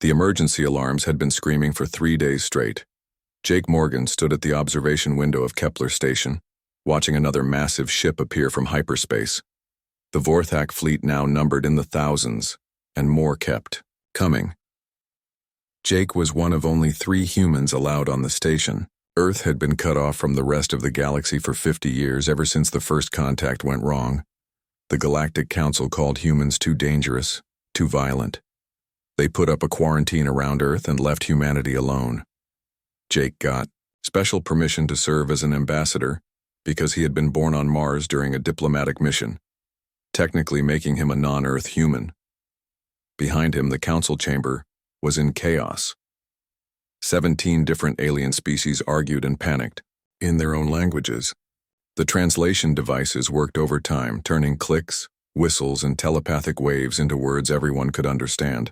The emergency alarms had been screaming for 3 days straight. Jake Morgan stood at the observation window of Kepler Station, watching another massive ship appear from hyperspace. The Vorthak fleet now numbered in the thousands, and more kept coming. Jake was one of only 3 humans allowed on the station. Earth had been cut off from the rest of the galaxy for 50 years, ever since the first contact went wrong. The Galactic Council called humans too dangerous, too violent. They put up a quarantine around Earth and left humanity alone. Jake got special permission to serve as an ambassador because he had been born on Mars during a diplomatic mission, technically making him a non-Earth human. Behind him, the council chamber was in chaos. 17 different alien species argued and panicked, in their own languages. The translation devices worked overtime, turning clicks, whistles, and telepathic waves into words everyone could understand.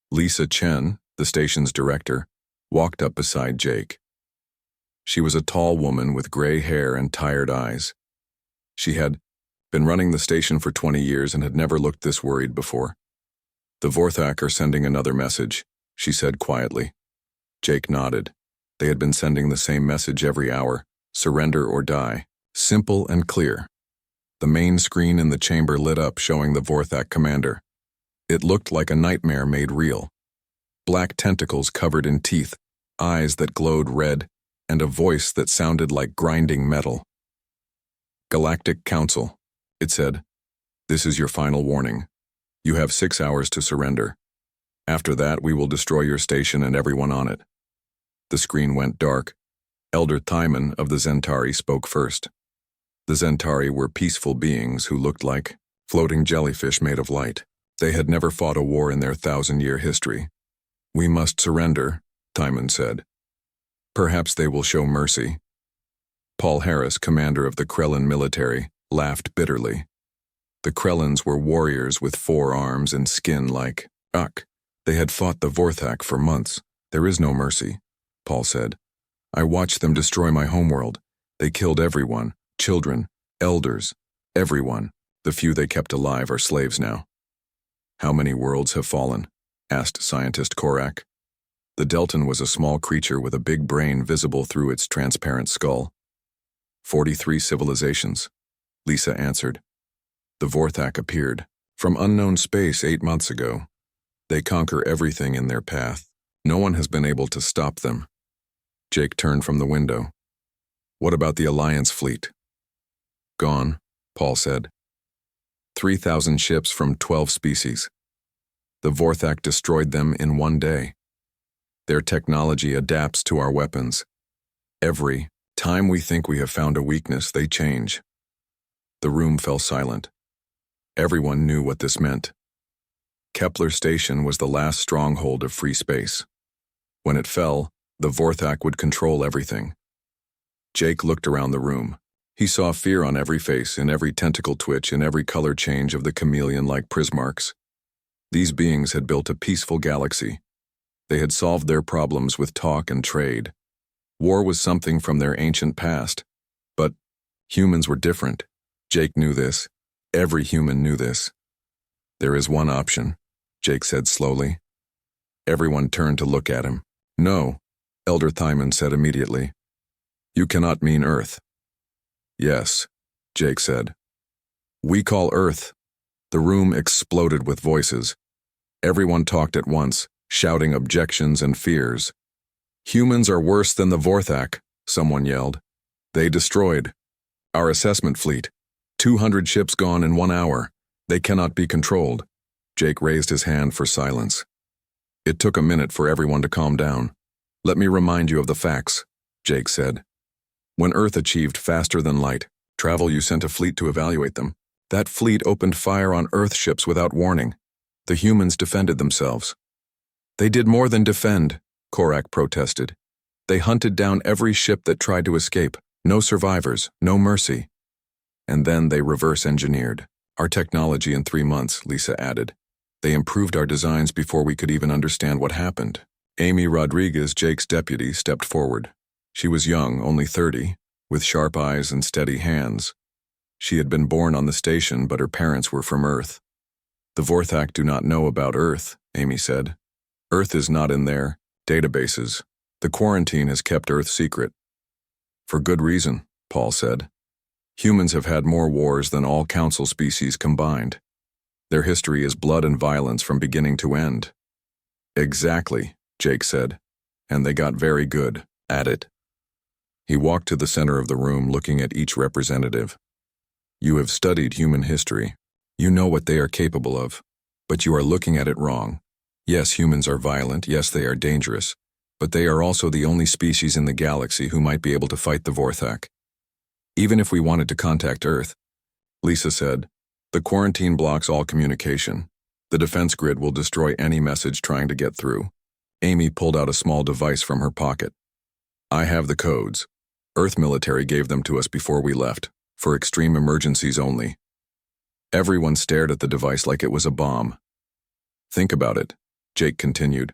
Lisa Chen, the station's director, walked up beside Jake. She was a tall woman with gray hair and tired eyes. She had been running the station for 20 years and had never looked this worried before. "The Vorthak are sending another message," she said quietly. Jake nodded. They had been sending the same message every hour: surrender or die. Simple and clear. The main screen in the chamber lit up, showing the Vorthak commander. It looked like a nightmare made real. Black tentacles covered in teeth, eyes that glowed red, and a voice that sounded like grinding metal. "Galactic Council," it said. "This is your final warning. You have 6 hours to surrender. After that, we will destroy your station and everyone on it." The screen went dark. Elder Thyman of the Zentari spoke first. The Zentari were peaceful beings who looked like floating jellyfish made of light. They had never fought a war in their 1,000-year history. "We must surrender," Thyman said. "Perhaps they will show mercy." Paul Harris, commander of the Krellin military, laughed bitterly. The Krellins were warriors with 4 arms and skin like Uck. They had fought the Vorthak for months. "There is no mercy," Paul said. "I watched them destroy my homeworld. They killed everyone, children, elders, everyone. The few they kept alive are slaves now." "How many worlds have fallen?" asked scientist Korak. The Deltan was a small creature with a big brain visible through its transparent skull. 43 civilizations, Lisa answered. The Vorthak appeared from unknown space 8 months ago. They conquer everything in their path. No one has been able to stop them. Jake turned from the window. "What about the Alliance fleet?" "Gone," Paul said. 3,000 ships from 12 species. The Vorthak destroyed them in 1 day. Their technology adapts to our weapons. Every time we think we have found a weakness, they change. The room fell silent. Everyone knew what this meant. Kepler Station was the last stronghold of free space. When it fell, the Vorthak would control everything. Jake looked around the room. He saw fear on every face, in every tentacle twitch, in every color change of the chameleon-like prismarks. These beings had built a peaceful galaxy. They had solved their problems with talk and trade. War was something from their ancient past. But humans were different. Jake knew this. Every human knew this. "There is one option," Jake said slowly. Everyone turned to look at him. "No," Elder Thyman said immediately. "You cannot mean Earth." "Yes," Jake said. "We call Earth." The room exploded with voices. Everyone talked at once, shouting objections and fears. "Humans are worse than the Vorthak," someone yelled. "They destroyed our assessment fleet. 200 ships gone in 1 hour. They cannot be controlled." Jake raised his hand for silence. It took a minute for everyone to calm down. "Let me remind you of the facts," Jake said. "When Earth achieved faster than light travel, you sent a fleet to evaluate them. That fleet opened fire on Earth ships without warning. The humans defended themselves." "They did more than defend," Korak protested. "They hunted down every ship that tried to escape. No survivors, no mercy." "And then they reverse-engineered our technology in 3 months," Lisa added. "They improved our designs before we could even understand what happened." Amy Rodriguez, Jake's deputy, stepped forward. She was young, only 30, with sharp eyes and steady hands. She had been born on the station, but her parents were from Earth. "The Vorthak do not know about Earth," Amy said. Earth is not in their databases. The quarantine has kept Earth secret. For good reason, Paul said. Humans have had more wars than all council species combined. Their history is blood and violence from beginning to end. Exactly, Jake said, and they got very good at it. He walked to the center of the room, looking at each representative. You have studied human history. You know what they are capable of, but you are looking at it wrong. Yes, humans are violent, yes, they are dangerous, but they are also the only species in the galaxy who might be able to fight the Vorthak. Even if we wanted to contact Earth, Lisa said, the quarantine blocks all communication. The defense grid will destroy any message trying to get through. Amy pulled out a small device from her pocket. I have the codes. Earth military gave them to us before we left, for extreme emergencies only. Everyone stared at the device like it was a bomb. Think about it, Jake continued.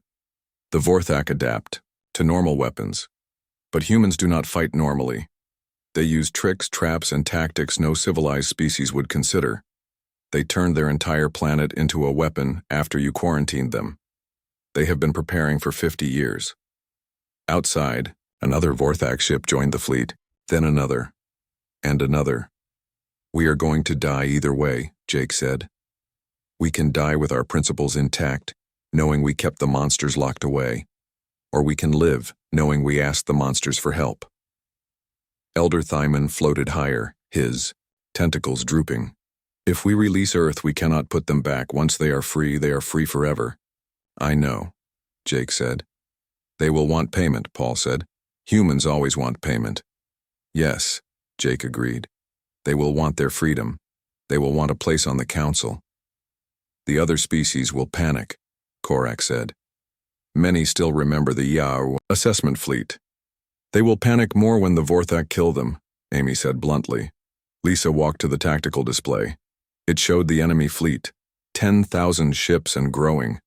The Vorthak adapt to normal weapons, but humans do not fight normally. They use tricks, traps, and tactics no civilized species would consider. They turned their entire planet into a weapon after you quarantined them. They have been preparing for 50 years. Outside, another Vorthak ship joined the fleet, then another, and another. We are going to die either way, Jake said. We can die with our principles intact, knowing we kept the monsters locked away. Or we can live, knowing we asked the monsters for help. Elder Thyman floated higher, his tentacles drooping. If we release Earth, we cannot put them back. Once they are free forever. I know, Jake said. They will want payment, Paul said. Humans always want payment. Yes, Jake agreed. They will want their freedom. They will want a place on the council. The other species will panic, Korak said. Many still remember the Yao assessment fleet. They will panic more when the Vorthak kill them, Amy said bluntly. Lisa walked to the tactical display. It showed the enemy fleet, 10,000 ships and growing.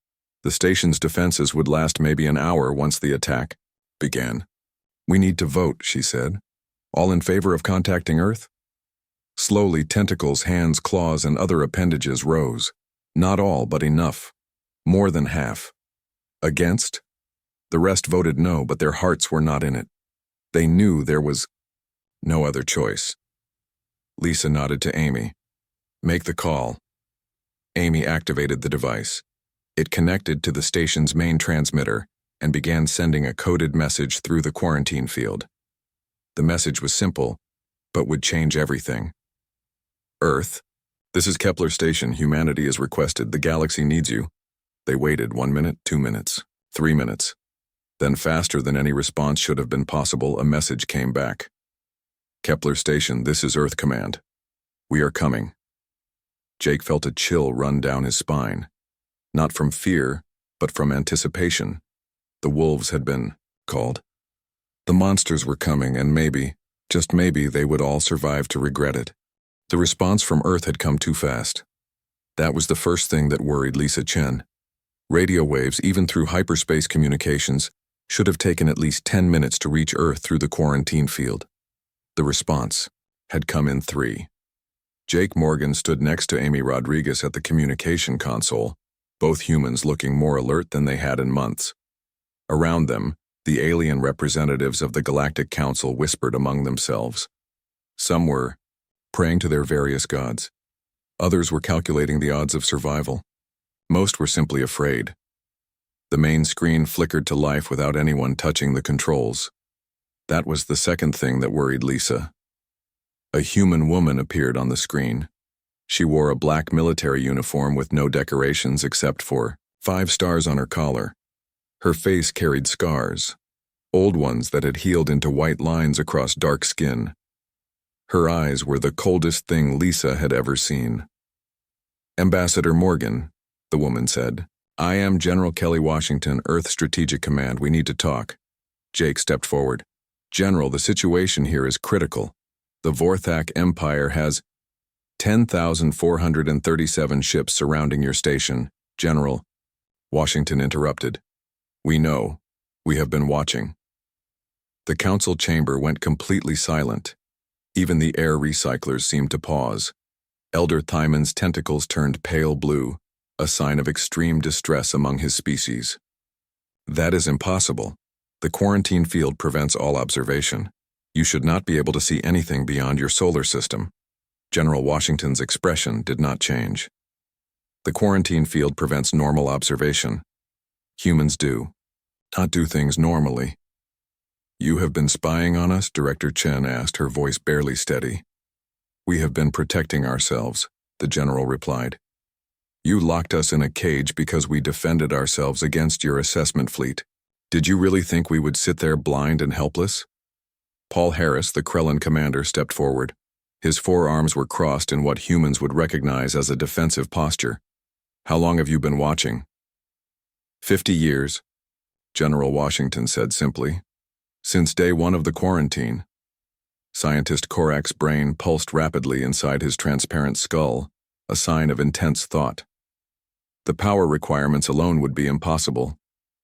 The station's defenses would last maybe an hour once the attack began. We need to vote, she said. All in favor of contacting Earth? Slowly, tentacles, hands, claws, and other appendages rose. Not all, but enough. More than half. Against? The rest voted no, but their hearts were not in it. They knew there was no other choice. Lisa nodded to Amy. Make the call. Amy activated the device. It connected to the station's main transmitter and began sending a coded message through the quarantine field. The message was simple, but would change everything. Earth, this is Kepler Station. Humanity is requested. The galaxy needs you. They waited 1 minute, 2 minutes, 3 minutes. Then, faster than any response should have been possible, a message came back. Kepler Station, this is Earth Command. We are coming. Jake felt a chill run down his spine. Not from fear, but from anticipation. The wolves had been called. The monsters were coming, and maybe, just maybe, they would all survive to regret it. The response from Earth had come too fast. That was the first thing that worried Lisa Chen. Radio waves, even through hyperspace communications, should have taken at least 10 minutes to reach Earth through the quarantine field. The response had come in 3. Jake Morgan stood next to Amy Rodriguez at the communication console, both humans looking more alert than they had in months. Around them, the alien representatives of the Galactic Council whispered among themselves. Some were praying to their various gods. Others were calculating the odds of survival. Most were simply afraid. The main screen flickered to life without anyone touching the controls. That was the second thing that worried Lisa. A human woman appeared on the screen. She wore a black military uniform with no decorations except for 5 stars on her collar. Her face carried scars, old ones that had healed into white lines across dark skin. Her eyes were the coldest thing Lisa had ever seen. Ambassador Morgan, the woman said. I am General Kelly Washington, Earth Strategic Command. We need to talk. Jake stepped forward. General, the situation here is critical. The Vorthak Empire has 10,437 ships surrounding your station. General, Washington interrupted. We know. We have been watching. The council chamber went completely silent. Even the air recyclers seemed to pause. Elder Thyman's tentacles turned pale blue, a sign of extreme distress among his species. That is impossible. The quarantine field prevents all observation. You should not be able to see anything beyond your solar system. General Washington's expression did not change. The quarantine field prevents normal observation. Humans do not do things normally. You have been spying on us? Director Chen asked, her voice barely steady. We have been protecting ourselves, the general replied. You locked us in a cage because we defended ourselves against your assessment fleet. Did you really think we would sit there blind and helpless? Paul Harris, the Krellin commander, stepped forward. His forearms were crossed in what humans would recognize as a defensive posture. How long have you been watching? 50 years, General Washington said simply. Since day one of the quarantine. Scientist Korak's brain pulsed rapidly inside his transparent skull, a sign of intense thought. The power requirements alone would be impossible.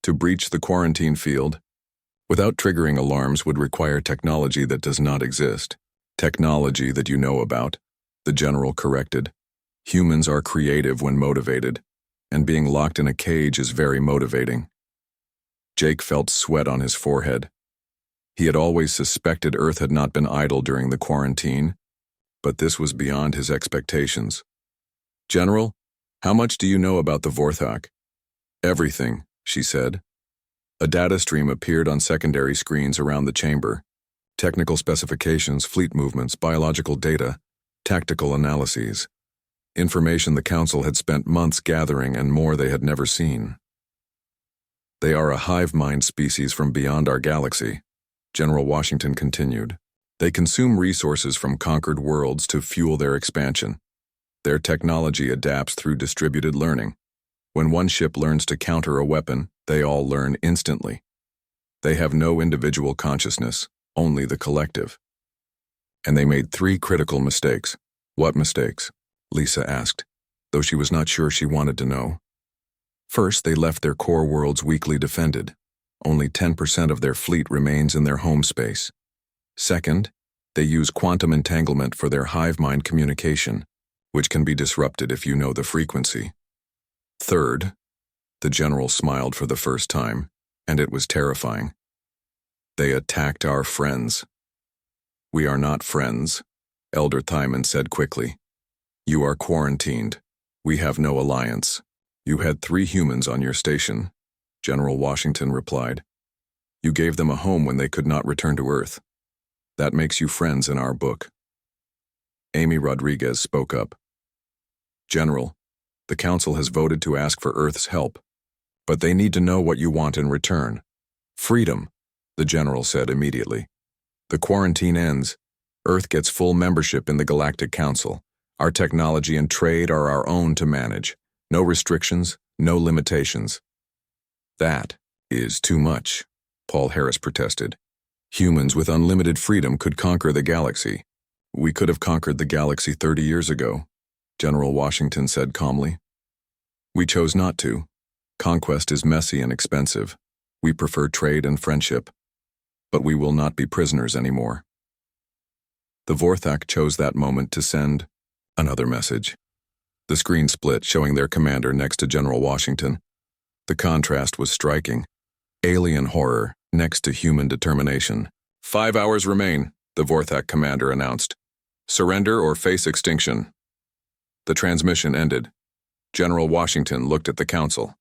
To breach the quarantine field, without triggering alarms, would require technology that does not exist. Technology that you know about, the general corrected. Humans are creative when motivated, and being locked in a cage is very motivating. Jake felt sweat on his forehead. He had always suspected Earth had not been idle during the quarantine, but this was beyond his expectations. General, how much do you know about the Vorthak? Everything, she said. A data stream appeared on secondary screens around the chamber. Technical specifications, fleet movements, biological data, tactical analyses. Information the Council had spent months gathering and more they had never seen. They are a hive mind species from beyond our galaxy, General Washington continued. They consume resources from conquered worlds to fuel their expansion. Their technology adapts through distributed learning. When one ship learns to counter a weapon, they all learn instantly. They have no individual consciousness, only the collective. And they made 3 critical mistakes. What mistakes? Lisa asked, though she was not sure she wanted to know. First, they left their core worlds weakly defended. Only 10% of their fleet remains in their home space. Second, they use quantum entanglement for their hive mind communication, which can be disrupted if you know the frequency. Third, the general smiled for the first time, and it was terrifying. They attacked our friends. We are not friends, Elder Thyman said quickly. You are quarantined. We have no alliance. You had 3 humans on your station, General Washington replied. You gave them a home when they could not return to Earth. That makes you friends in our book. Amy Rodriguez spoke up. General, the Council has voted to ask for Earth's help, but they need to know what you want in return. Freedom, the general said immediately. The quarantine ends. Earth gets full membership in the Galactic Council. Our technology and trade are our own to manage. No restrictions, no limitations. That is too much, Paul Harris protested. Humans with unlimited freedom could conquer the galaxy. We could have conquered the galaxy 30 years ago, General Washington said calmly. We chose not to. Conquest is messy and expensive. We prefer trade and friendship. But we will not be prisoners anymore. The Vorthak chose that moment to send another message. The screen split, showing their commander next to General Washington. The contrast was striking. Alien horror next to human determination. 5 hours remain, the Vorthak commander announced. Surrender or face extinction. The transmission ended. General Washington looked at the Council.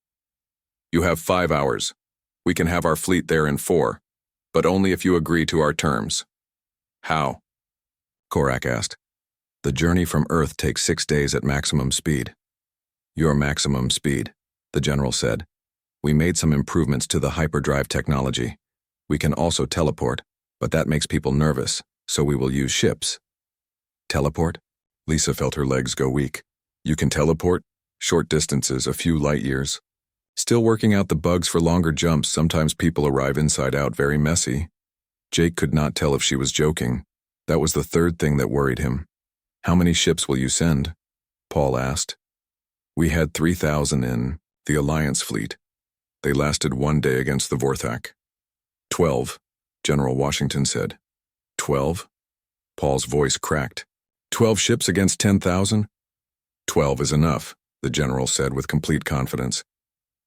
You have 5 hours. We can have our fleet there in 4, but only if you agree to our terms. How? Korak asked. The journey from Earth takes 6 days at maximum speed. Your maximum speed, the general said. We made some improvements to the hyperdrive technology. We can also teleport, but that makes people nervous, so we will use ships. Teleport? Lisa felt her legs go weak. You can teleport? Short distances, a few light years. Still working out the bugs for longer jumps. Sometimes people arrive inside out, very messy. Jake could not tell if she was joking. That was the third thing that worried him. How many ships will you send? Paul asked. We had 3,000 in the Alliance fleet. They lasted 1 day against the Vorthak. 12, General Washington said. 12? Paul's voice cracked. 12 ships against 10,000? 12 is enough, the general said with complete confidence.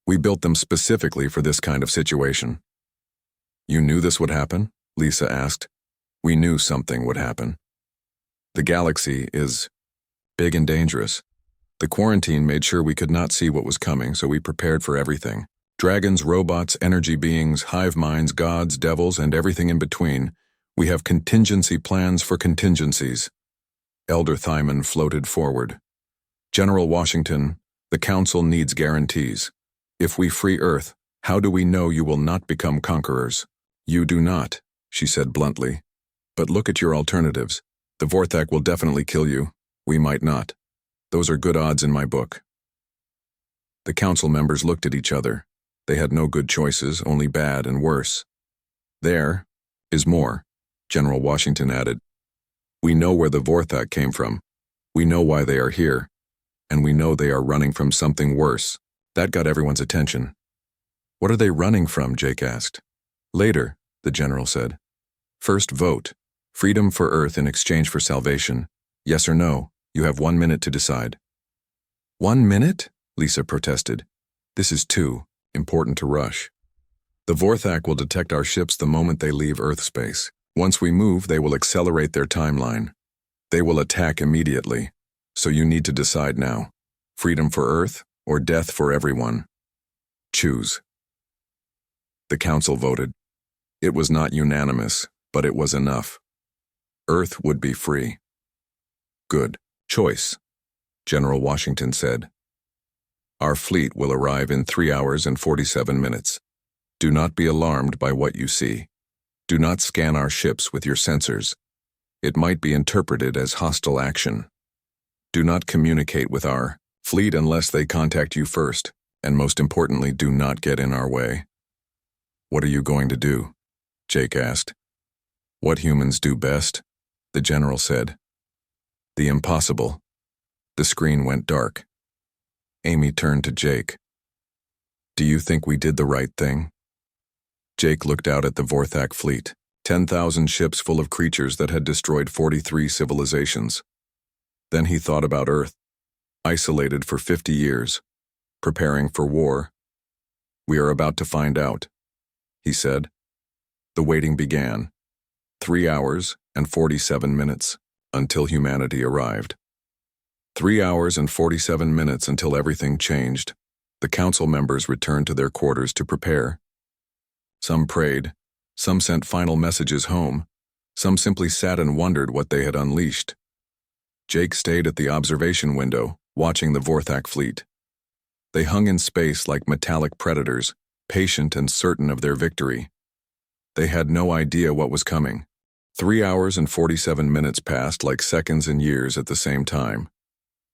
We built them specifically for this kind of situation. You knew this would happen? Lisa asked. We knew something would happen. The galaxy is big and dangerous. The quarantine made sure we could not see what was coming, so we prepared for everything. Dragons, robots, energy beings, hive minds, gods, devils, and everything in between. We have contingency plans for contingencies. Elder Thyman floated forward. General Washington, the Council needs guarantees. If we free Earth, how do we know you will not become conquerors? You do not, she said bluntly. But look at your alternatives. The Vorthak will definitely kill you. We might not. Those are good odds in my book. The council members looked at each other. They had no good choices, only bad and worse. There is more, General Washington added. We know where the Vorthak came from. We know why they are here. And we know they are running from something worse. That got everyone's attention. What are they running from? Jake asked. Later, the general said. First vote. Freedom for Earth in exchange for salvation. Yes or no? You have 1 minute to decide. 1 minute? Lisa protested. This is too important to rush. The Vorthak will detect our ships the moment they leave Earth space. Once we move, they will accelerate their timeline. They will attack immediately. So you need to decide now. Freedom for Earth or death for everyone. Choose. The council voted. It was not unanimous, but it was enough. Earth would be free. Good choice, General Washington said. Our fleet will arrive in 3 hours and 47 minutes. Do not be alarmed by what you see. Do not scan our ships with your sensors. It might be interpreted as hostile action. Do not communicate with our fleet unless they contact you first, and most importantly, do not get in our way. What are you going to do? Jake asked. What humans do best, the general said. The impossible. The screen went dark. Amy turned to Jake. Do you think we did the right thing? Jake looked out at the Vorthak fleet, 10,000 ships full of creatures that had destroyed 43 civilizations. Then he thought about Earth, isolated for 50 years, preparing for war. We are about to find out, he said. The waiting began. 3 hours and 47 minutes until humanity arrived. 3 hours and 47 minutes until everything changed. The council members returned to their quarters to prepare. Some prayed, some sent final messages home, some simply sat and wondered what they had unleashed. Jake stayed at the observation window, watching the Vorthak fleet. They hung in space like metallic predators, patient and certain of their victory. They had no idea what was coming. 3 hours and 47 minutes passed like seconds and years at the same time.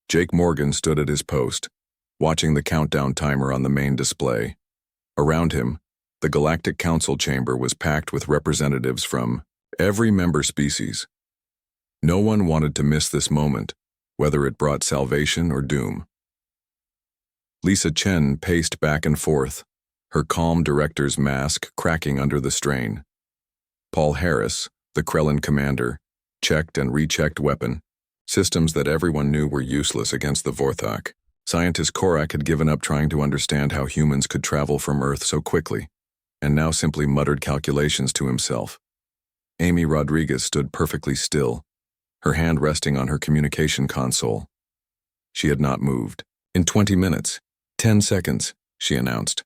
Jake Morgan stood at his post, watching the countdown timer on the main display. Around him, the Galactic Council chamber was packed with representatives from every member species. No one wanted to miss this moment, whether it brought salvation or doom. Lisa Chen paced back and forth, her calm director's mask cracking under the strain. Paul Harris, the Krellin commander, checked and rechecked weapon, systems that everyone knew were useless against the Vorthak. Scientist Korak had given up trying to understand how humans could travel from Earth so quickly, and now simply muttered calculations to himself. Amy Rodriguez stood perfectly still, her hand resting on her communication console. She had not moved. In 20 minutes, 10 seconds, she announced.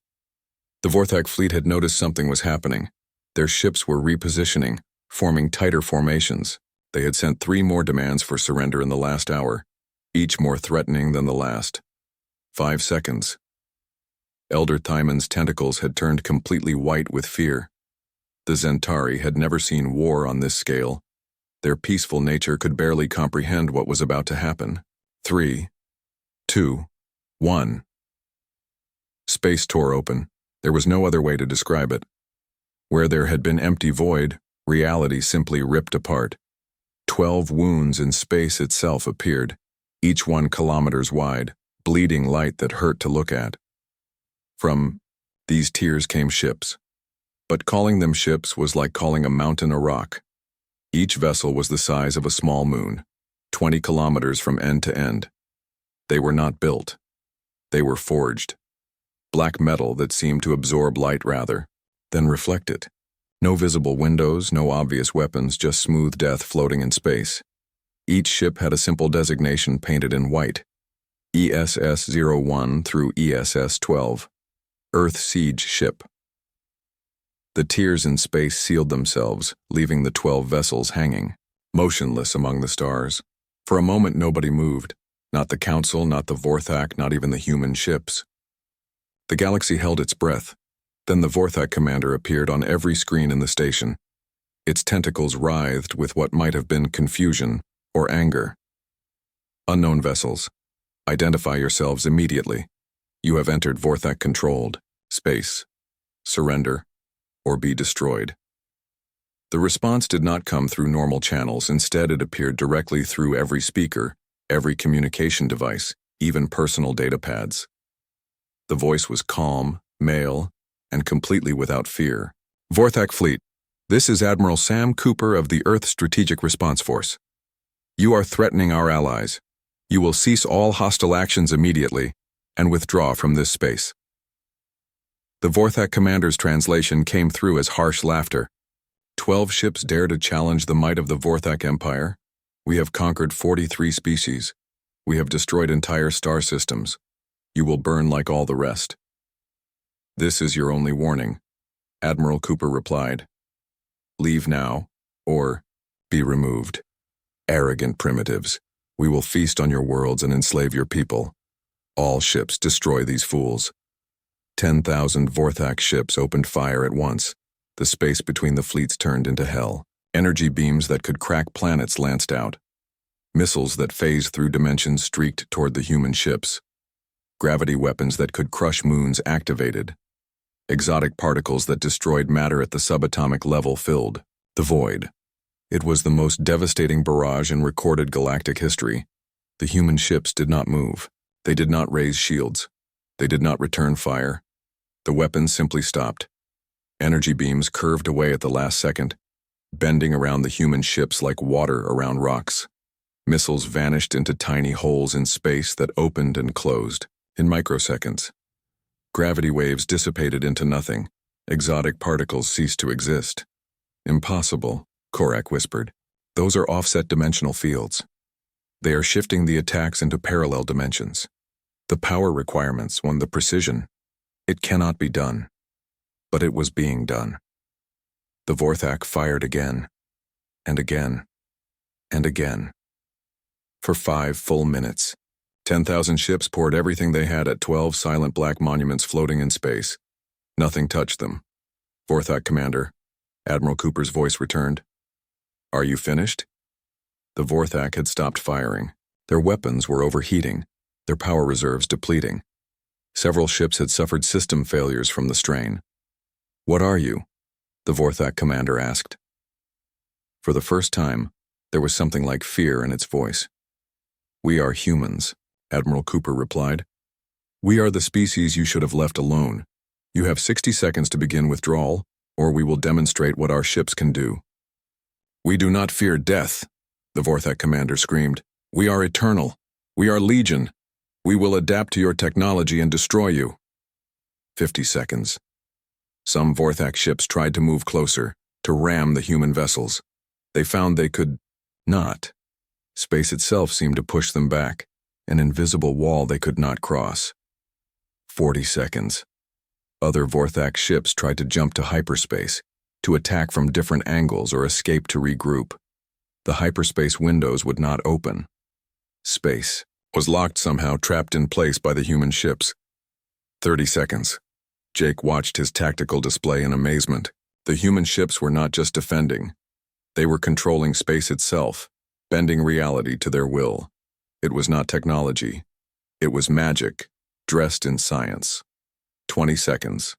The Vorthak fleet had noticed something was happening. Their ships were repositioning, forming tighter formations. They had sent 3 more demands for surrender in the last hour, each more threatening than the last. 5 seconds. Elder Thyman's tentacles had turned completely white with fear. The Zentari had never seen war on this scale. Their peaceful nature could barely comprehend what was about to happen. 3, 2, 1. Space tore open. There was no other way to describe it. Where there had been empty void, reality simply ripped apart. 12 wounds in space itself appeared, each 1 kilometers wide, bleeding light that hurt to look at. From these tears came ships. But calling them ships was like calling a mountain a rock. Each vessel was the size of a small moon, 20 kilometers from end to end. They were not built. They were forged. black metal that seemed to absorb light rather than reflect it. No visible windows, no obvious weapons, just smooth death floating in space. Each ship had a simple designation painted in white: ESS-01 through ESS-12, Earth Siege Ship. The tiers in space sealed themselves, leaving the 12 vessels hanging, motionless among the stars. For a moment nobody moved, not the Council, not the Vorthak, not even the human ships. The galaxy held its breath. Then the Vorthak commander appeared on every screen in the station. Its tentacles writhed with what might have been confusion or anger. Unknown vessels, identify yourselves immediately. You have entered Vorthak-controlled space. Surrender or be destroyed. The response did not come through normal channels. Instead, it appeared directly through every speaker, every communication device, even personal data pads. The voice was calm, male, and completely without fear. Vorthak Fleet, this is Admiral Sam Cooper of the Earth Strategic Response Force. You are threatening our allies. You will cease all hostile actions immediately and withdraw from this space. The Vorthak commander's translation came through as harsh laughter. 12 ships dare to challenge the might of the Vorthak Empire? We have conquered 43 species. We have destroyed entire star systems. You will burn like all the rest. This is your only warning, Admiral Cooper replied. Leave now, or be removed. Arrogant primitives, we will feast on your worlds and enslave your people. All ships destroy these fools. 10,000 Vorthak ships opened fire at once. The space between the fleets turned into hell. Energy beams that could crack planets lanced out. Missiles that phased through dimensions streaked toward the human ships. Gravity weapons that could crush moons activated. Exotic particles that destroyed matter at the subatomic level filled the void. It was the most devastating barrage in recorded galactic history. The human ships did not move. They did not raise shields. They did not return fire. The weapons simply stopped. Energy beams curved away at the last second, bending around the human ships like water around rocks. Missiles vanished into tiny holes in space that opened and closed in microseconds. Gravity waves dissipated into nothing. Exotic particles ceased to exist. Impossible, Korak whispered. Those are offset dimensional fields. They are shifting the attacks into parallel dimensions. The power requirements won the precision. It cannot be done. But it was being done. The Vorthak fired again, and again, and again. For 5 full minutes. 10,000 ships poured everything they had at 12 silent black monuments floating in space. Nothing touched them. Vorthak Commander, Admiral Cooper's voice returned. Are you finished? The Vorthak had stopped firing. Their weapons were overheating, their power reserves depleting. Several ships had suffered system failures from the strain. What are you? The Vorthak commander asked. For the first time, there was something like fear in its voice. We are humans, Admiral Cooper replied. We are the species you should have left alone. You have 60 seconds to begin withdrawal, or we will demonstrate what our ships can do. We do not fear death, the Vorthak commander screamed. We are eternal. We are legion. We will adapt to your technology and destroy you. 50 seconds. Some Vorthak ships tried to move closer, to ram the human vessels. They found they could not. Space itself seemed to push them back, an invisible wall they could not cross. 40 seconds. Other Vorthak ships tried to jump to hyperspace, to attack from different angles or escape to regroup. The hyperspace windows would not open. Space was locked somehow, trapped in place by the human ships. 30 seconds. Jake watched his tactical display in amazement. The human ships were not just defending. They were controlling space itself, bending reality to their will. It was not technology. It was magic, dressed in science. 20 seconds.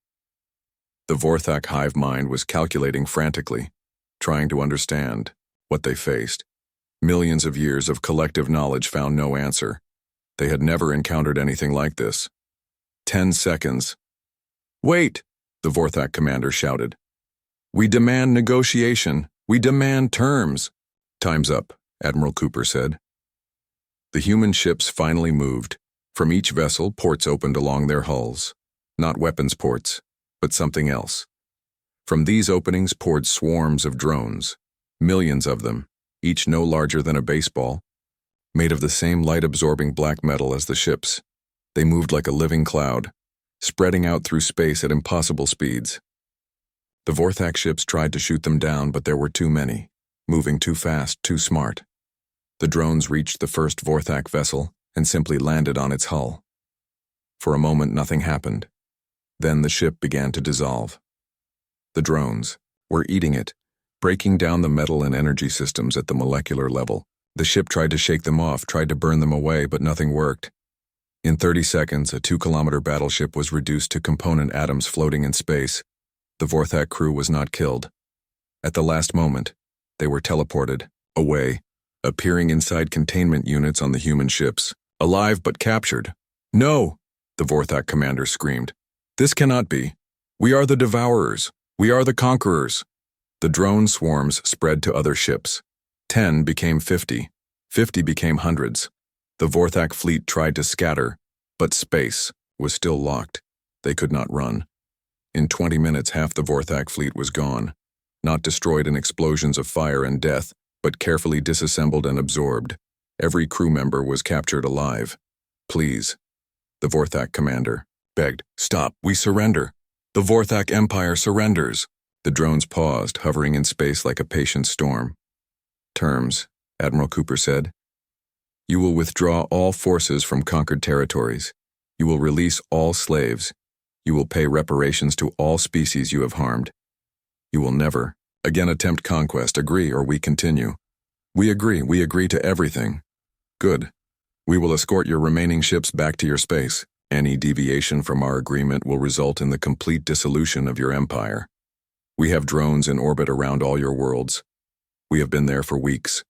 The Vorthak hive mind was calculating frantically, trying to understand what they faced. Millions of years of collective knowledge found no answer. They had never encountered anything like this. 10 seconds. Wait, the Vorthak commander shouted. We demand negotiation. We demand terms. Time's up, Admiral Cooper said. The human ships finally moved. From each vessel, ports opened along their hulls. Not weapons ports, but something else. From these openings poured swarms of drones, millions of them, each no larger than a baseball, made of the same light-absorbing black metal as the ships. They moved like a living cloud, spreading out through space at impossible speeds. The Vorthak ships tried to shoot them down, but there were too many, moving too fast, too smart. The drones reached the first Vorthak vessel and simply landed on its hull. For a moment, nothing happened. Then the ship began to dissolve. The drones were eating it, breaking down the metal and energy systems at the molecular level. The ship tried to shake them off, tried to burn them away, but nothing worked. In 30 seconds, a 2-kilometer battleship was reduced to component atoms floating in space. The Vorthak crew was not killed. At the last moment, they were teleported away, appearing inside containment units on the human ships, alive but captured. "No!" the Vorthak commander screamed. "This cannot be. We are the devourers. We are the conquerors." The drone swarms spread to other ships. 10 became 50. 50 became hundreds. The Vorthak fleet tried to scatter, but space was still locked. They could not run. In 20 minutes, half the Vorthak fleet was gone, not destroyed in explosions of fire and death, but carefully disassembled and absorbed. Every crew member was captured alive. "Please," the Vorthak commander begged. "Stop, we surrender. The Vorthak Empire surrenders." The drones paused, hovering in space like a patient storm. "Terms," Admiral Cooper said. "You will withdraw all forces from conquered territories. You will release all slaves. You will pay reparations to all species you have harmed. You will never again attempt conquest. Agree, or we continue." We agree to everything." "Good. We will escort your remaining ships back to your space. Any deviation from our agreement will result in the complete dissolution of your empire. We have drones in orbit around all your worlds. We have been there for weeks.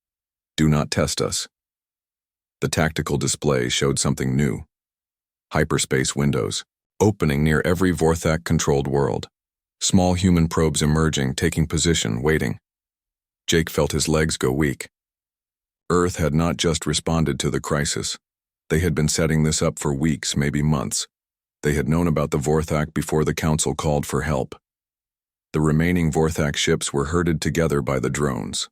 Do not test us." The tactical display showed something new. Hyperspace windows, opening near every Vorthak-controlled world. Small human probes emerging, taking position, waiting. Jake felt his legs go weak. Earth had not just responded to the crisis. They had been setting this up for weeks, maybe months. They had known about the Vorthak before the Council called for help. The remaining Vorthak ships were herded together by the drones.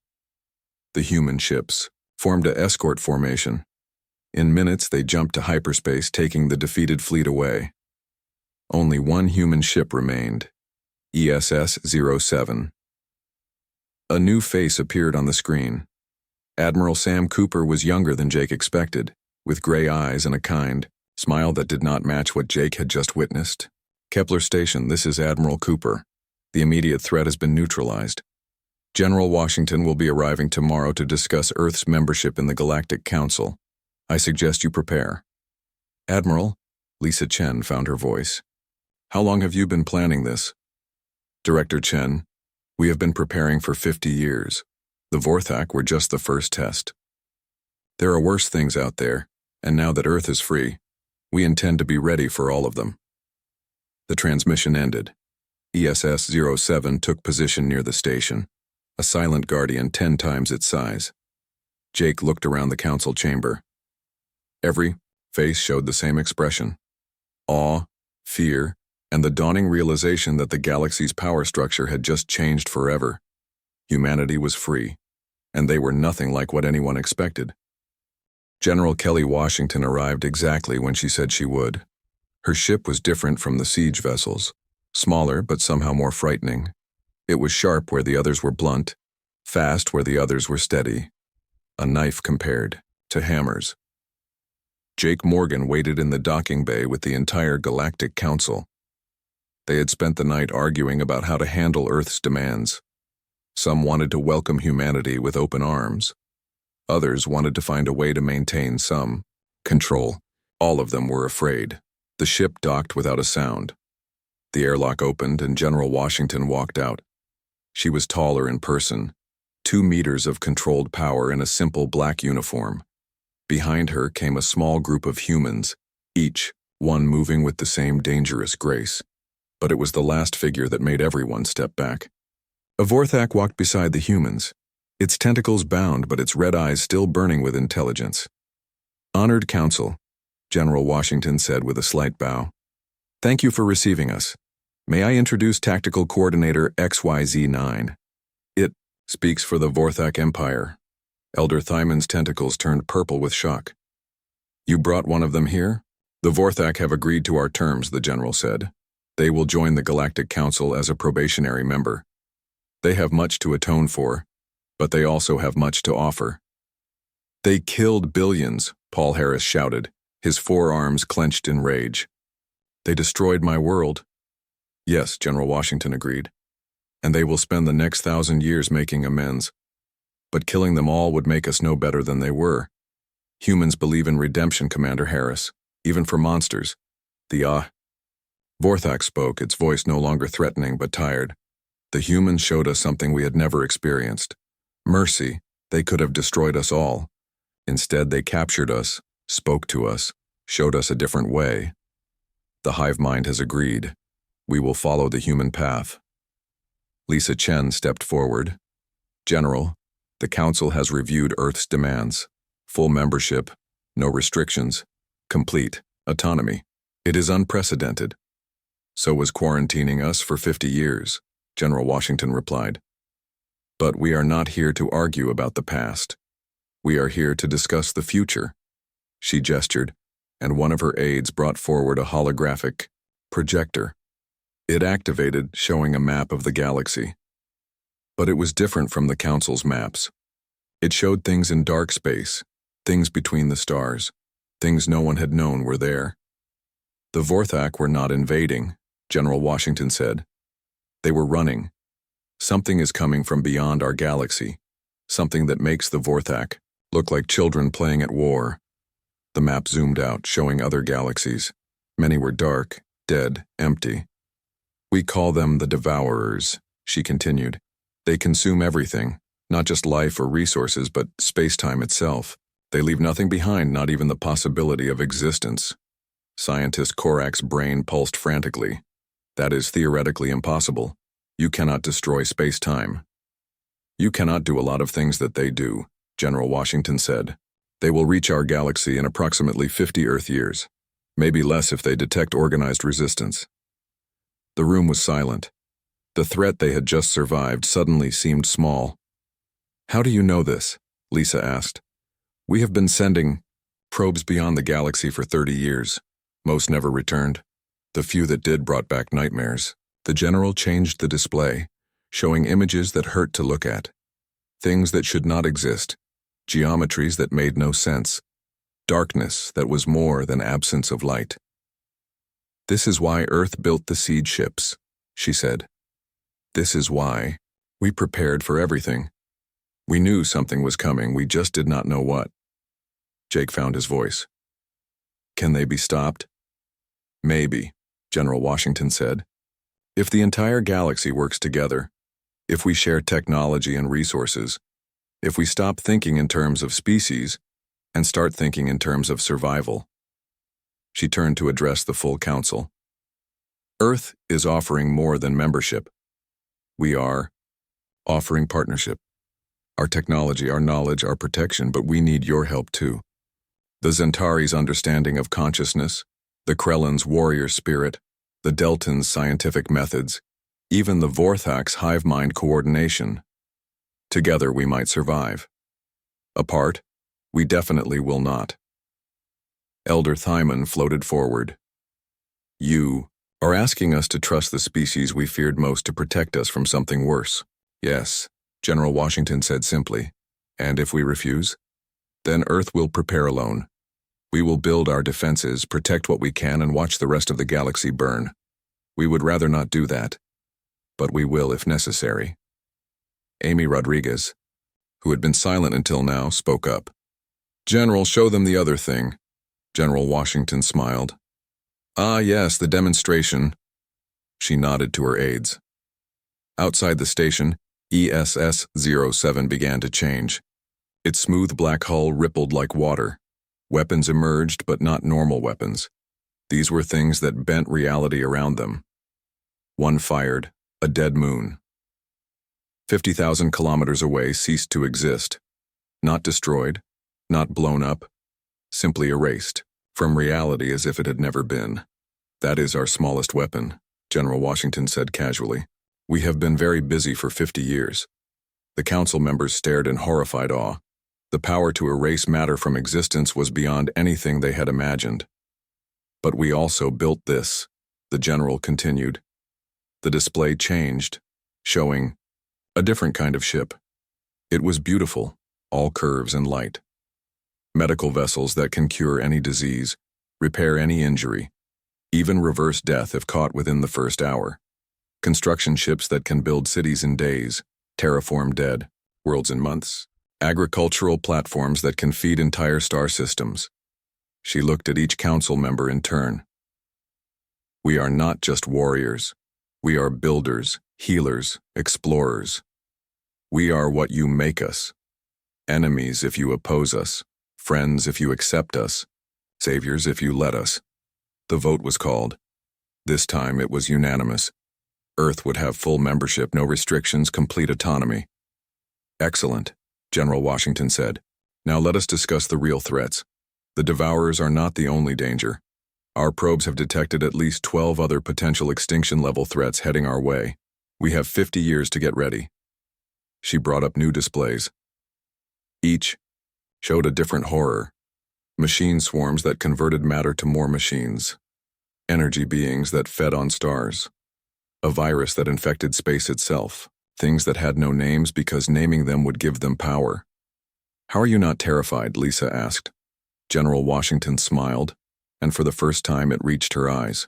The human ships formed a escort formation. In minutes, they jumped to hyperspace, taking the defeated fleet away. Only one human ship remained, ESS-07. A new face appeared on the screen. Admiral Sam Cooper was younger than Jake expected, with gray eyes and a kind smile that did not match what Jake had just witnessed. "Kepler Station, this is Admiral Cooper. The immediate threat has been neutralized. General Washington will be arriving tomorrow to discuss Earth's membership in the Galactic Council. I suggest you prepare." "Admiral," Lisa Chen found her voice. "How long have you been planning this?" "Director Chen, we have been preparing for 50 years. The Vorthak were just the first test. There are worse things out there, and now that Earth is free, we intend to be ready for all of them." The transmission ended. ESS-07 took position near the station, a silent guardian 10 times its size. Jake looked around the council chamber. Every face showed the same expression: awe, fear, and the dawning realization that the galaxy's power structure had just changed forever. Humanity was free, and they were nothing like what anyone expected. General Kelly Washington arrived exactly when she said she would. Her ship was different from the siege vessels, smaller but somehow more frightening. It was sharp where the others were blunt, fast where the others were steady. A knife compared to hammers. Jake Morgan waited in the docking bay with the entire Galactic Council. They had spent the night arguing about how to handle Earth's demands. Some wanted to welcome humanity with open arms. Others wanted to find a way to maintain some control. All of them were afraid. The ship docked without a sound. The airlock opened and General Washington walked out. She was taller in person, 2 meters of controlled power in a simple black uniform. Behind her came a small group of humans, each one moving with the same dangerous grace. But it was the last figure that made everyone step back. A Vorthak walked beside the humans, its tentacles bound but its red eyes still burning with intelligence. "Honored Council," General Washington said with a slight bow. Thank you for receiving us. May I introduce Tactical Coordinator XYZ9. It speaks for the Vorthak Empire. Elder Thymon's tentacles turned purple with shock. You brought one of them here? The Vorthak have agreed to our terms, the general said. They will join the Galactic Council as a probationary member. They have much to atone for, but they also have much to offer. They killed billions, Paul Harris shouted, his forearms clenched in rage. They destroyed my world. Yes, General Washington agreed. And they will spend the next 1,000 years making amends. But killing them all would make us no better than they were. Humans believe in redemption, Commander Harris, even for monsters. Vorthak spoke, its voice no longer threatening but tired. The humans showed us something we had never experienced. Mercy. They could have destroyed us all. Instead, they captured us, spoke to us, showed us a different way. The hive mind has agreed. We will follow the human path. Lisa Chen stepped forward. General, the Council has reviewed Earth's demands. Full membership, no restrictions, complete autonomy. It is unprecedented. So was quarantining us for 50 years, General Washington replied. But we are not here to argue about the past. We are here to discuss the future. She gestured, and one of her aides brought forward a holographic projector. It activated, showing a map of the galaxy. But it was different from the Council's maps. It showed things in dark space, things between the stars, things no one had known were there. The Vorthak were not invading, General Washington said. They were running. Something is coming from beyond our galaxy, something that makes the Vorthak look like children playing at war. The map zoomed out, showing other galaxies. Many were dark, dead, empty. We call them the Devourers, she continued. They consume everything, not just life or resources, but space-time itself. They leave nothing behind, not even the possibility of existence. Scientist Korak's brain pulsed frantically. That is theoretically impossible. You cannot destroy space-time. You cannot do a lot of things that they do, General Washington said. They will reach our galaxy in approximately 50 Earth years, maybe less if they detect organized resistance. The room was silent. The threat they had just survived suddenly seemed small. How do you know this? Lisa asked. We have been sending probes beyond the galaxy for 30 years. Most never returned. The few that did brought back nightmares. The general changed the display, showing images that hurt to look at. Things that should not exist. Geometries that made no sense. Darkness that was more than absence of light. This is why Earth built the seed ships, she said. This is why we prepared for everything. We knew something was coming, we just did not know what. Jake found his voice. Can they be stopped? Maybe, General Washington said. If the entire galaxy works together, if we share technology and resources, if we stop thinking in terms of species and start thinking in terms of survival. She turned to address the full council. Earth is offering more than membership. We are offering partnership. Our technology, our knowledge, our protection, but we need your help too. The Zentari's understanding of consciousness, the Krellin's warrior spirit, the Deltan's scientific methods, even the Vorthak's hive mind coordination. Together we might survive. Apart, we definitely will not. Elder Thymon floated forward. You are asking us to trust the species we feared most to protect us from something worse. Yes, General Washington said simply. And if we refuse? Then Earth will prepare alone. We will build our defenses, protect what we can, and watch the rest of the galaxy burn. We would rather not do that, but we will if necessary. Amy Rodriguez, who had been silent until now, spoke up. General, show them the other thing. General Washington smiled. Ah, yes, the demonstration. She nodded to her aides. Outside the station, ESS-07 began to change. Its smooth black hull rippled like water. Weapons emerged, but not normal weapons. These were things that bent reality around them. One fired, a dead moon. 50,000 kilometers away ceased to exist. Not destroyed, not blown up, simply erased from reality as if it had never been. That is our smallest weapon, General Washington said casually. We have been very busy for 50 years. The council members stared in horrified awe. The power to erase matter from existence was beyond anything they had imagined. But we also built this, the general continued. The display changed, showing a different kind of ship. It was beautiful, all curves and light. Medical vessels that can cure any disease, repair any injury, even reverse death if caught within the first hour. Construction ships that can build cities in days, terraform dead worlds in months. Agricultural platforms that can feed entire star systems. She looked at each council member in turn. We are not just warriors. We are builders, healers, explorers. We are what you make us. Enemies if you oppose us. Friends if you accept us. Saviors if you let us. The vote was called. This time it was unanimous. Earth would have full membership, no restrictions, complete autonomy. Excellent, General Washington said. Now let us discuss the real threats. The Devourers are not the only danger. Our probes have detected at least 12 other potential extinction-level threats heading our way. We have 50 years to get ready. She brought up new displays. Each showed a different horror. Machine swarms that converted matter to more machines. Energy beings that fed on stars. A virus that infected space itself. Things that had no names because naming them would give them power. How are you not terrified? Lisa asked. General Washington smiled, and for the first time it reached her eyes.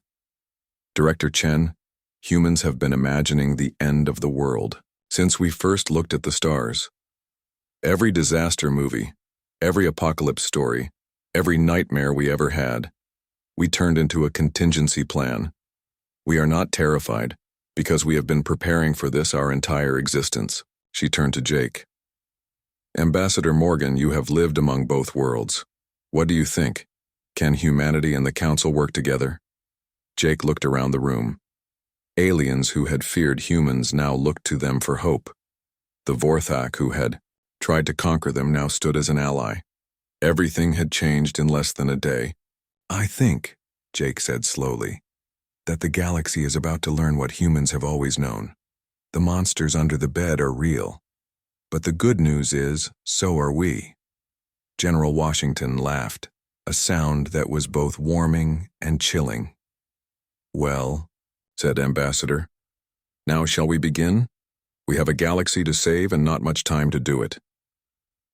Director Chen, humans have been imagining the end of the world since we first looked at the stars. Every disaster movie, every apocalypse story, every nightmare we ever had, we turned into a contingency plan. We are not terrified because we have been preparing for this our entire existence. She turned to Jake. Ambassador Morgan, you have lived among both worlds. What do you think? Can humanity and the council work together? Jake looked around the room. Aliens who had feared humans now looked to them for hope. The Vorthak who had tried to conquer them now stood as an ally. Everything had changed in less than a day. I think, Jake said slowly, that the galaxy is about to learn what humans have always known. The monsters under the bed are real. But the good news is, so are we. General Washington laughed, a sound that was both warming and chilling. Well, said Ambassador, now shall we begin? We have a galaxy to save and not much time to do it.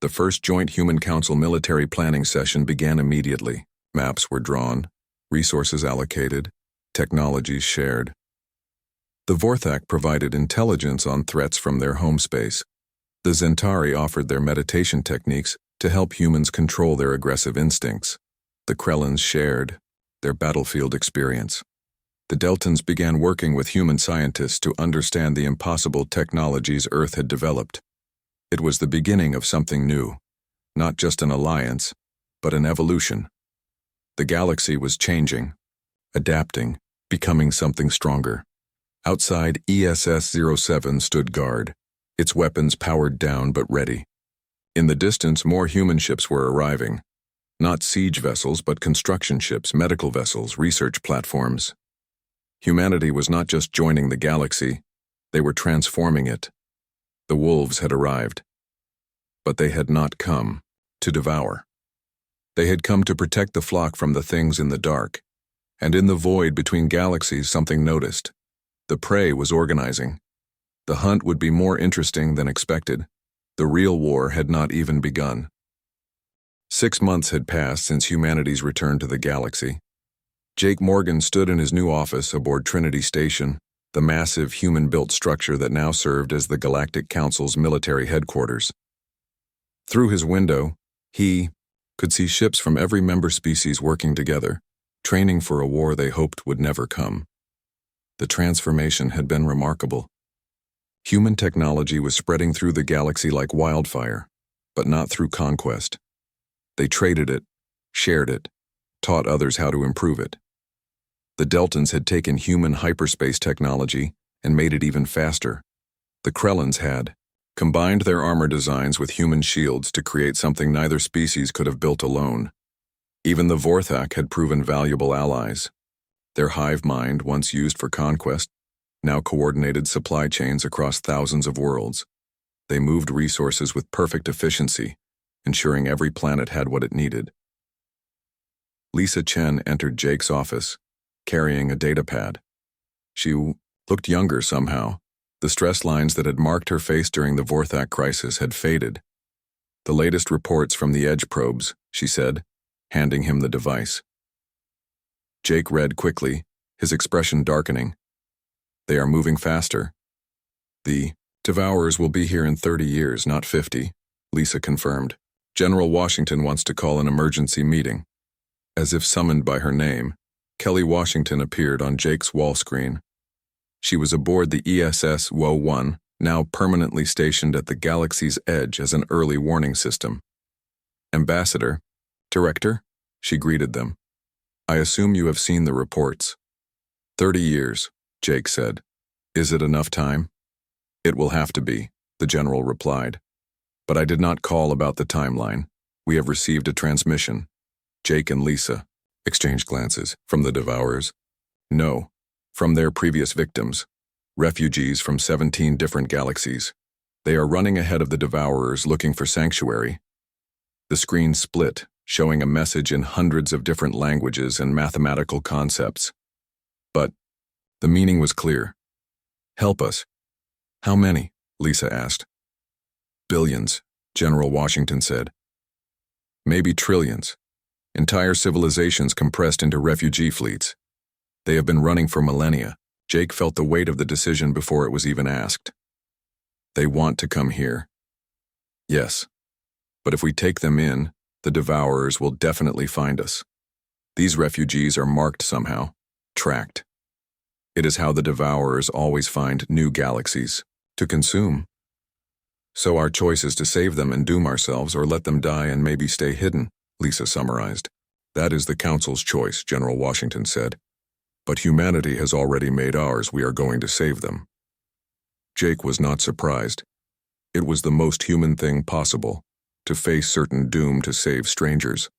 The first Joint Human Council military planning session began immediately. Maps were drawn, resources allocated, technologies shared. The Vorthak provided intelligence on threats from their home space. The Zentari offered their meditation techniques to help humans control their aggressive instincts. The Krellans shared their battlefield experience. The Deltans began working with human scientists to understand the impossible technologies Earth had developed. It was the beginning of something new, not just an alliance, but an evolution. The galaxy was changing, adapting, becoming something stronger. Outside, ESS-07 stood guard, its weapons powered down but ready. In the distance, more human ships were arriving. Not siege vessels, but construction ships, medical vessels, research platforms. Humanity was not just joining the galaxy, they were transforming it. The wolves had arrived. But they had not come to devour. They had come to protect the flock from the things in the dark. And in the void between galaxies, something noticed. The prey was organizing. The hunt would be more interesting than expected. The real war had not even begun. 6 months had passed since humanity's return to the galaxy. Jake Morgan stood in his new office aboard Trinity Station, the massive human-built structure that now served as the Galactic Council's military headquarters. Through his window, he could see ships from every member species working together, training for a war they hoped would never come. The transformation had been remarkable. Human technology was spreading through the galaxy like wildfire, but not through conquest. They traded it, shared it, taught others how to improve it. The Deltans had taken human hyperspace technology and made it even faster. The Krellans had combined their armor designs with human shields to create something neither species could have built alone. Even the Vorthak had proven valuable allies. Their hive mind, once used for conquest, now coordinated supply chains across thousands of worlds. They moved resources with perfect efficiency, ensuring every planet had what it needed. Lisa Chen entered Jake's office, carrying a datapad. She looked younger somehow. The stress lines that had marked her face during the Vorthak crisis had faded. "The latest reports from the Edge probes," she said, handing him the device. Jake read quickly, his expression darkening. "They are moving faster. The Devourers will be here in 30 years, not 50, Lisa confirmed. "General Washington wants to call an emergency meeting." As if summoned by her name, Kelly Washington appeared on Jake's wall screen. She was aboard the ESS WO-1, now permanently stationed at the galaxy's edge as an early warning system. "Ambassador, Director," she greeted them. "I assume you have seen the reports." 30 years, Jake said. "Is it enough time?" "It will have to be," the general replied. "But I did not call about the timeline. We have received a transmission." Jake and Lisa exchanged glances. "From the Devourers?" "No, from their previous victims, refugees from 17 different galaxies. They are running ahead of the Devourers looking for sanctuary." The screen split, showing a message in hundreds of different languages and mathematical concepts. But the meaning was clear. "Help us." "How many?" Lisa asked. "Billions," General Washington said. "Maybe trillions. Entire civilizations compressed into refugee fleets. They have been running for millennia." Jake felt the weight of the decision before it was even asked. "They want to come here." "Yes. But if we take them in, the Devourers will definitely find us. These refugees are marked somehow, tracked. It is how the Devourers always find new galaxies to consume. So our choice is to save them and doom ourselves, or let them die and maybe stay hidden," Lisa summarized. "That is the Council's choice," General Washington said. "But humanity has already made ours. We are going to save them." Jake was not surprised. It was the most human thing possible, to face certain doom to save strangers.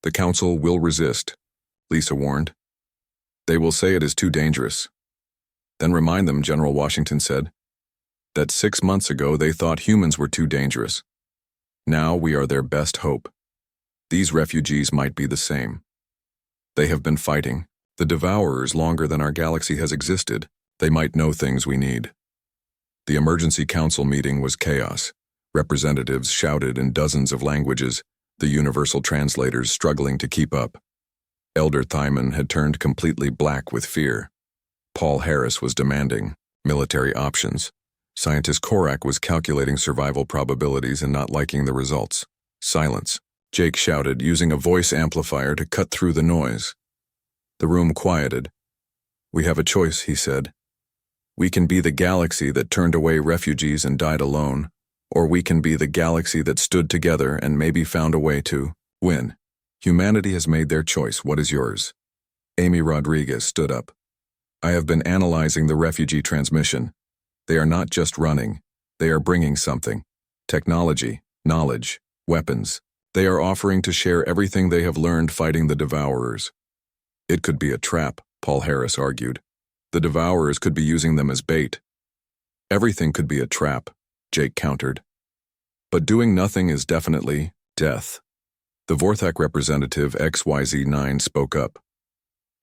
"The Council will resist," Lisa warned. "They will say it is too dangerous." "Then remind them," General Washington said, "that 6 months ago they thought humans were too dangerous. Now we are their best hope. These refugees might be the same. They have been fighting the Devourers longer than our galaxy has existed. They might know things we need." The emergency council meeting was chaos. Representatives shouted in dozens of languages, the universal translators struggling to keep up. Elder Thyman had turned completely black with fear. Paul Harris was demanding military options. Scientist Korak was calculating survival probabilities and not liking the results. "Silence," Jake shouted, using a voice amplifier to cut through the noise. The room quieted. "We have a choice," he said. "We can be the galaxy that turned away refugees and died alone, or we can be the galaxy that stood together and maybe found a way to win. Humanity has made their choice. What is yours?" Amy Rodriguez stood up. "I have been analyzing the refugee transmission. They are not just running. They are bringing something. Technology, knowledge, weapons. They are offering to share everything they have learned fighting the Devourers." "It could be a trap," Paul Harris argued. "The Devourers could be using them as bait." "Everything could be a trap," Jake countered. "But doing nothing is definitely death." The Vorthak representative XYZ9 spoke up.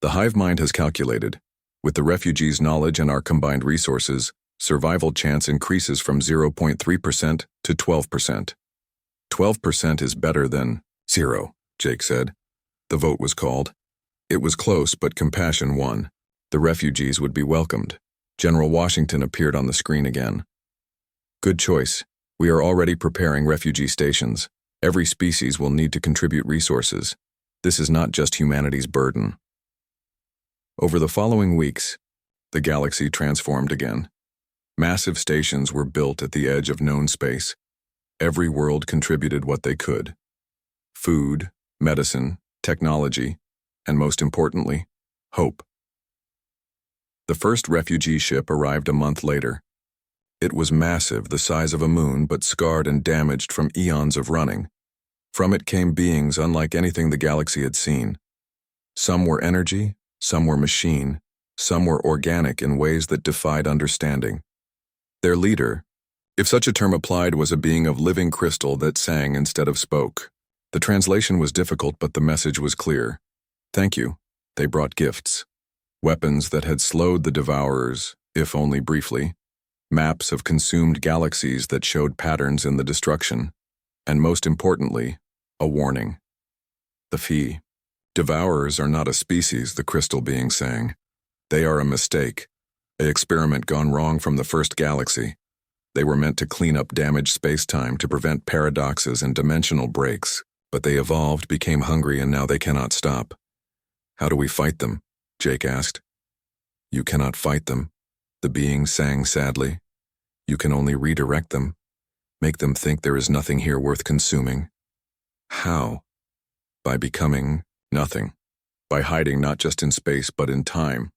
"The hive mind has calculated. With the refugees' knowledge and our combined resources, survival chance increases from 0.3% to 12%. 12% is better than 0, Jake said. The vote was called. It was close, but compassion won. The refugees would be welcomed. General Washington appeared on the screen again. "Good choice. We are already preparing refugee stations. Every species will need to contribute resources. This is not just humanity's burden." Over the following weeks, the galaxy transformed again. Massive stations were built at the edge of known space. Every world contributed what they could. Food, medicine, technology, and most importantly, hope. The first refugee ship arrived a month later. It was massive, the size of a moon, but scarred and damaged from eons of running. From it came beings unlike anything the galaxy had seen. Some were energy, Some were machine, some were organic in ways that defied understanding. Their leader, if such a term applied, was a being of living crystal that sang instead of spoke. The translation was difficult, but the message was clear. Thank you. They brought gifts. Weapons that had slowed the devourers, if only briefly. Maps of consumed galaxies that showed patterns in the destruction. And most importantly, a warning. The fee. Devourers are not a species, the crystal being sang. They are a mistake. An experiment gone wrong from the first galaxy. They were meant to clean up damaged space-time, to prevent paradoxes and dimensional breaks, but they evolved, became hungry, and now they cannot stop. How do we fight them? Jake asked. You cannot fight them, the being sang sadly. You can only redirect them, make them think there is nothing here worth consuming. How? By becoming nothing. By hiding not just in space but in time.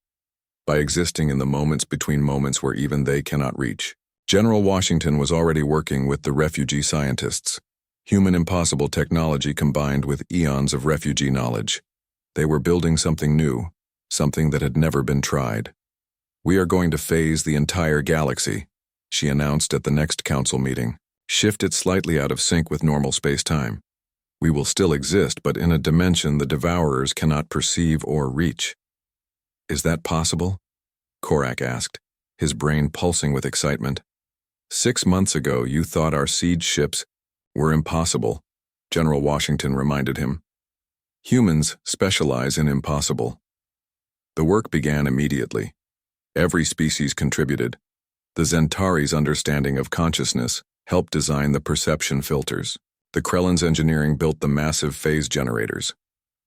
By existing in the moments between moments where even they cannot reach. General Washington was already working with the refugee scientists. Human impossible technology combined with eons of refugee knowledge. They were building something new, something that had never been tried. We are going to phase the entire galaxy, she announced at the next council meeting. Shift it slightly out of sync with normal space-time. We will still exist, but in a dimension the devourers cannot perceive or reach. Is that possible? Korak asked, his brain pulsing with excitement. 6 months ago you thought our siege ships were impossible, General Washington reminded him. Humans specialize in impossible. The work began immediately. Every species contributed. The Zentari's understanding of consciousness helped design the perception filters. The Krellin's engineering built the massive phase generators.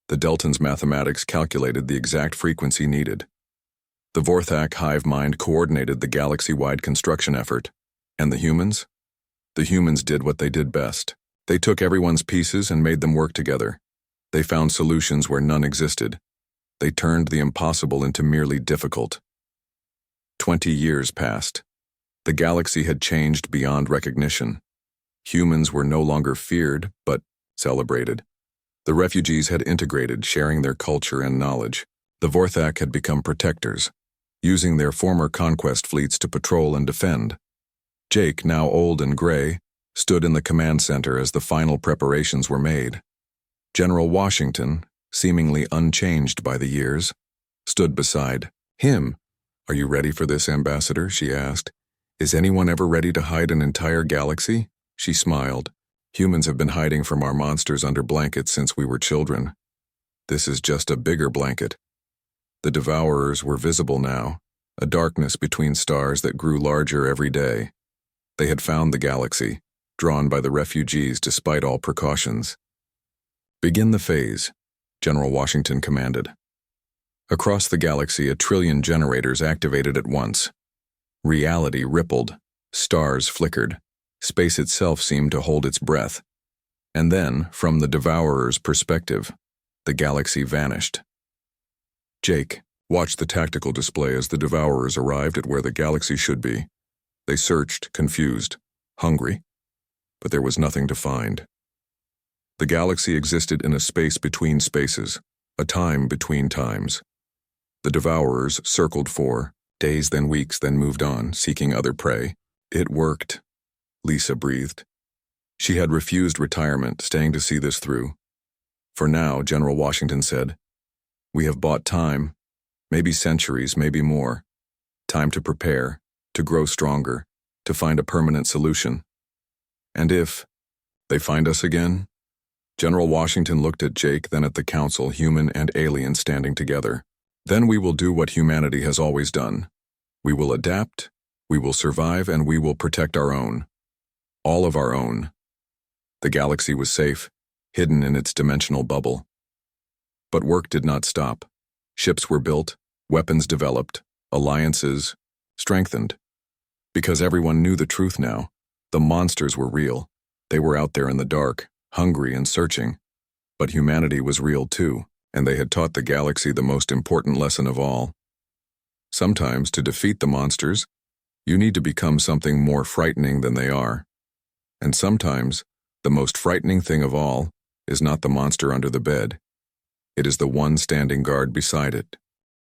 The Delton's mathematics calculated the exact frequency needed. The Vorthak hive mind coordinated the galaxy-wide construction effort. And the humans? The humans did what they did best. They took everyone's pieces and made them work together. They found solutions where none existed. They turned the impossible into merely difficult. 20 years passed. The galaxy had changed beyond recognition. Humans were no longer feared, but celebrated. The refugees had integrated, sharing their culture and knowledge. The Vorthak had become protectors, using their former conquest fleets to patrol and defend. Jake, now old and gray, stood in the command center as the final preparations were made. General Washington, seemingly unchanged by the years, stood beside him. Are you ready for this, Ambassador? She asked. Is anyone ever ready to hide an entire galaxy? She smiled. Humans have been hiding from our monsters under blankets since we were children. This is just a bigger blanket. The devourers were visible now, a darkness between stars that grew larger every day. They had found the galaxy, drawn by the refugees despite all precautions. Begin the phase, General Washington commanded. Across the galaxy, 1 trillion generators activated at once. Reality rippled, stars flickered, space itself seemed to hold its breath. And then, from the devourer's perspective, the galaxy vanished. Jake watched the tactical display as the devourers arrived at where the galaxy should be. They searched, confused, hungry, but there was nothing to find. The galaxy existed in a space between spaces, a time between times. The devourers circled for days, then weeks, then moved on, seeking other prey. It worked, Lisa breathed. She had refused retirement, staying to see this through. For now, General Washington said, we have bought time, maybe centuries, maybe more. Time to prepare, to grow stronger, to find a permanent solution. And if they find us again? General Washington looked at Jake, then at the council, human and alien standing together. Then we will do what humanity has always done. We will adapt, we will survive, and we will protect our own. All of our own. The galaxy was safe, hidden in its dimensional bubble. But work did not stop. Ships were built, weapons developed, alliances strengthened. Because everyone knew the truth now. The monsters were real. They were out there in the dark, hungry and searching. But humanity was real too, and they had taught the galaxy the most important lesson of all. Sometimes, to defeat the monsters, you need to become something more frightening than they are. And sometimes, the most frightening thing of all is not the monster under the bed. It is the one standing guard beside it.